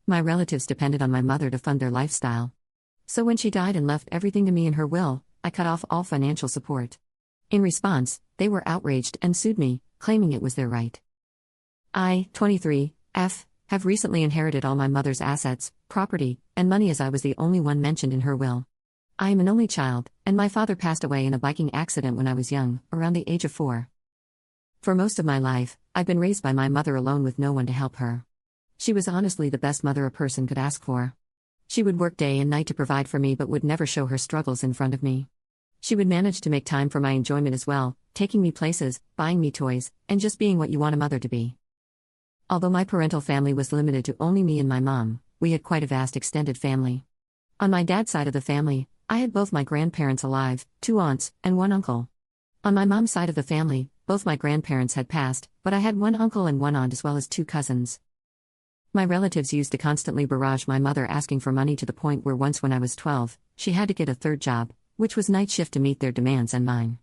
My relatives depended on my mother to fund their lifestyle. So when she died and left everything to me in her will, I cut off all financial support. In response, they were outraged and sued me, claiming it was their right. I, 23, have recently inherited all my mother's assets, property, and money as I was the only one mentioned in her will. I am an only child, and my father passed away in a biking accident when I was young, around the age of 4. For most of my life, I've been raised by my mother alone with no one to help her. She was honestly the best mother a person could ask for. She would work day and night to provide for me but would never show her struggles in front of me. She would manage to make time for my enjoyment as well, taking me places, buying me toys, and just being what you want a mother to be. Although my parental family was limited to only me and my mom, we had quite a vast extended family. On my dad's side of the family, I had both my grandparents alive, 2 aunts, and 1 uncle. On my mom's side of the family, both my grandparents had passed, but I had 1 uncle and 1 aunt as well as 2 cousins. My relatives used to constantly barrage my mother asking for money to the point where once when I was 12, she had to get a 3rd job, which was night shift to meet their demands and mine.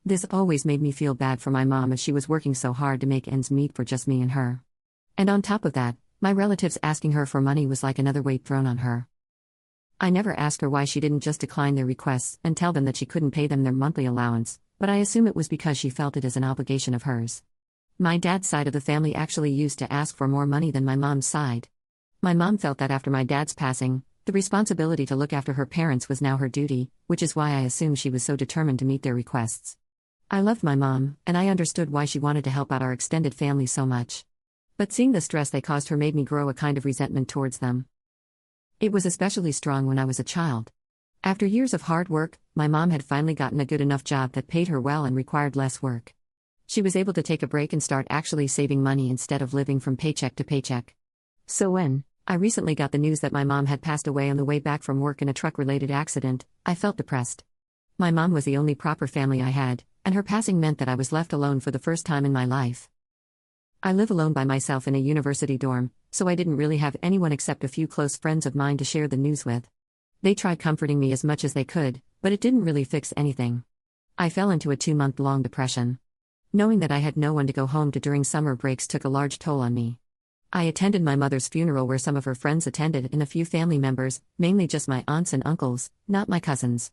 This always made me feel bad for my mom as she was working so hard to make ends meet for just me and her. And on top of that, my relatives asking her for money was like another weight thrown on her. I never asked her why she didn't just decline their requests and tell them that she couldn't pay them their monthly allowance, but I assume it was because she felt it as an obligation of hers. My dad's side of the family actually used to ask for more money than my mom's side. My mom felt that after my dad's passing, the responsibility to look after her parents was now her duty, which is why I assume she was so determined to meet their requests. I loved my mom, and I understood why she wanted to help out our extended family so much. But seeing the stress they caused her made me grow a kind of resentment towards them. It was especially strong when I was a child. After years of hard work, my mom had finally gotten a good enough job that paid her well and required less work. She was able to take a break and start actually saving money instead of living from paycheck to paycheck. So when I recently got the news that my mom had passed away on the way back from work in a truck-related accident, I felt depressed. My mom was the only proper family I had, and her passing meant that I was left alone for the first time in my life. I live alone by myself in a university dorm, so I didn't really have anyone except a few close friends of mine to share the news with. They tried comforting me as much as they could, but it didn't really fix anything. I fell into a 2-month-long depression. Knowing that I had no one to go home to during summer breaks took a large toll on me. I attended my mother's funeral where some of her friends attended and a few family members, mainly just my aunts and uncles, not my cousins.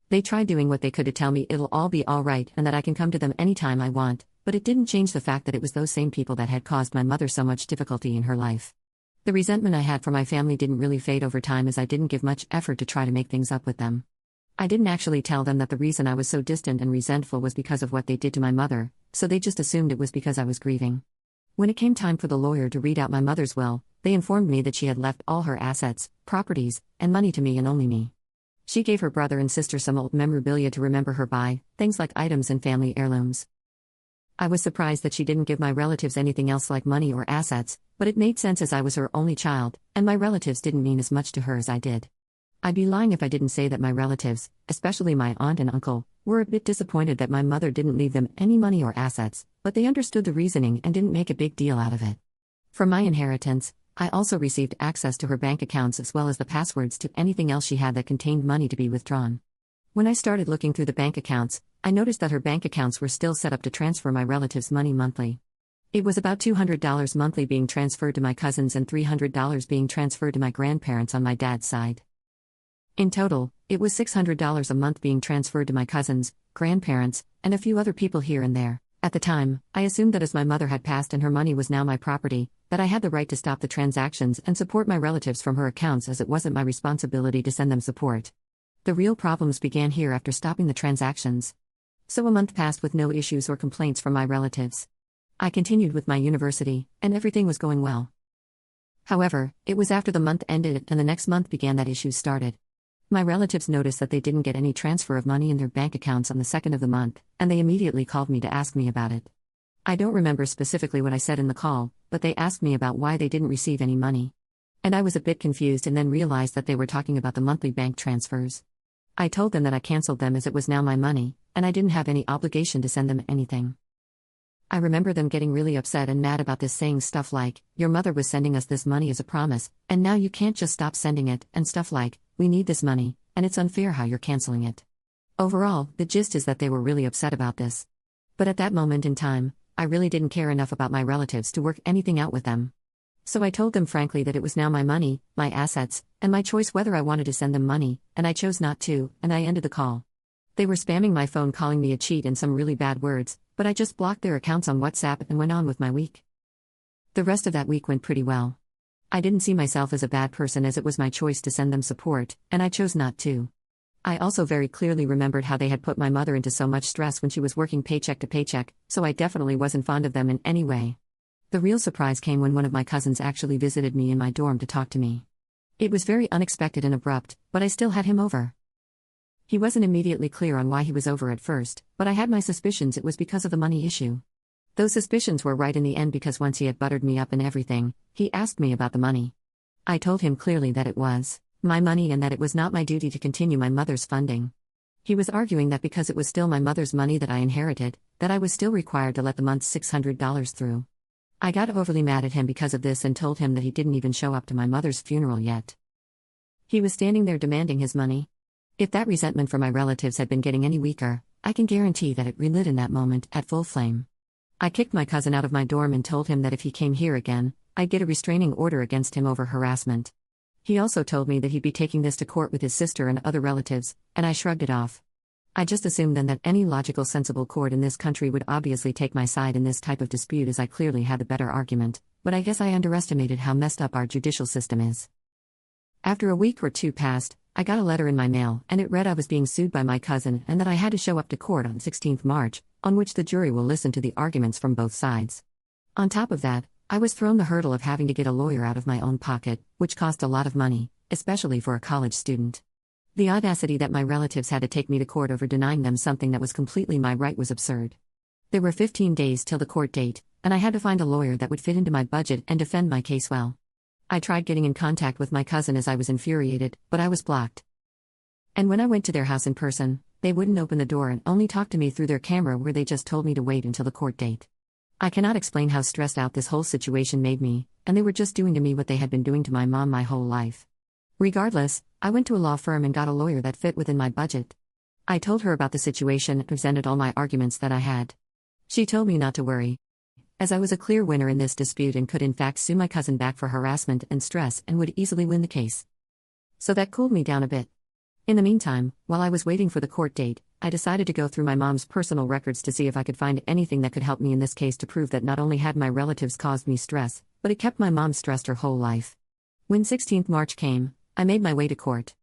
They tried doing what they could to tell me it'll all be alright and that I can come to them anytime I want, but it didn't change the fact that it was those same people that had caused my mother so much difficulty in her life. The resentment I had for my family didn't really fade over time as I didn't give much effort to try to make things up with them. I didn't actually tell them that the reason I was so distant and resentful was because of what they did to my mother, so they just assumed it was because I was grieving. When it came time for the lawyer to read out my mother's will, they informed me that she had left all her assets, properties, and money to me and only me. She gave her brother and sister some old memorabilia to remember her by, things like items and family heirlooms. I was surprised that she didn't give my relatives anything else like money or assets, but it made sense as I was her only child, and my relatives didn't mean as much to her as I did. I'd be lying if I didn't say that my relatives, especially my aunt and uncle, were a bit disappointed that my mother didn't leave them any money or assets, but they understood the reasoning and didn't make a big deal out of it. From my inheritance, I also received access to her bank accounts as well as the passwords to anything else she had that contained money to be withdrawn. When I started looking through the bank accounts, I noticed that her bank accounts were still set up to transfer my relatives' money monthly. It was about $200 monthly being transferred to my cousins and $300 being transferred to my grandparents on my dad's side. In total, it was $600 a month being transferred to my cousins, grandparents, and a few other people here and there. At the time, I assumed that as my mother had passed and her money was now my property, that I had the right to stop the transactions and support my relatives from her accounts as it wasn't my responsibility to send them support. The real problems began here after stopping the transactions. So a month passed with no issues or complaints from my relatives. I continued with my university, and everything was going well. However, it was after the month ended and the next month began that issues started. My relatives noticed that they didn't get any transfer of money in their bank accounts on the 2nd of the month, and they immediately called me to ask me about it. I don't remember specifically what I said in the call, but they asked me about why they didn't receive any money. And I was a bit confused and then realized that they were talking about the monthly bank transfers. I told them that I canceled them as it was now my money, and I didn't have any obligation to send them anything. I remember them getting really upset and mad about this, saying stuff like, "Your mother was sending us this money as a promise, and now you can't just stop sending it," and stuff like, "We need this money, and it's unfair how you're canceling it." Overall, the gist is that they were really upset about this. But at that moment in time, I really didn't care enough about my relatives to work anything out with them. So I told them frankly that it was now my money, my assets, and my choice whether I wanted to send them money, and I chose not to, and I ended the call. They were spamming my phone calling me a cheat and some really bad words, but I just blocked their accounts on WhatsApp and went on with my week. The rest of that week went pretty well. I didn't see myself as a bad person as it was my choice to send them support, and I chose not to. I also very clearly remembered how they had put my mother into so much stress when she was working paycheck to paycheck, so I definitely wasn't fond of them in any way. The real surprise came when one of my cousins actually visited me in my dorm to talk to me. It was very unexpected and abrupt, but I still had him over. He wasn't immediately clear on why he was over at first, but I had my suspicions it was because of the money issue. Those suspicions were right in the end because once he had buttered me up and everything, he asked me about the money. I told him clearly that it was my money and that it was not my duty to continue my mother's funding. He was arguing that because it was still my mother's money that I inherited, that I was still required to let the month's $600 through. I got overly mad at him because of this and told him that he didn't even show up to my mother's funeral yet. He was standing there demanding his money. If that resentment for my relatives had been getting any weaker, I can guarantee that it relit in that moment at full flame. I kicked my cousin out of my dorm and told him that if he came here again, I'd get a restraining order against him over harassment. He also told me that he'd be taking this to court with his sister and other relatives, and I shrugged it off. I just assumed then that any logical, sensible court in this country would obviously take my side in this type of dispute as I clearly had the better argument, but I guess I underestimated how messed up our judicial system is. After a week or two passed, I got a letter in my mail, and it read I was being sued by my cousin and that I had to show up to court on 16th March, on which the jury will listen to the arguments from both sides. On top of that, I was thrown the hurdle of having to get a lawyer out of my own pocket, which cost a lot of money, especially for a college student. The audacity that my relatives had to take me to court over denying them something that was completely my right was absurd. There were 15 days till the court date, and I had to find a lawyer that would fit into my budget and defend my case well. I tried getting in contact with my cousin as I was infuriated, but I was blocked. And when I went to their house in person, they wouldn't open the door and only talk to me through their camera where they just told me to wait until the court date. I cannot explain how stressed out this whole situation made me, and they were just doing to me what they had been doing to my mom my whole life. Regardless, I went to a law firm and got a lawyer that fit within my budget. I told her about the situation and presented all my arguments that I had. She told me not to worry, as I was a clear winner in this dispute and could in fact sue my cousin back for harassment and stress and would easily win the case. So that cooled me down a bit. In the meantime, while I was waiting for the court date, I decided to go through my mom's personal records to see if I could find anything that could help me in this case to prove that not only had my relatives caused me stress, but it kept my mom stressed her whole life. When 16th March came, I made my way to court.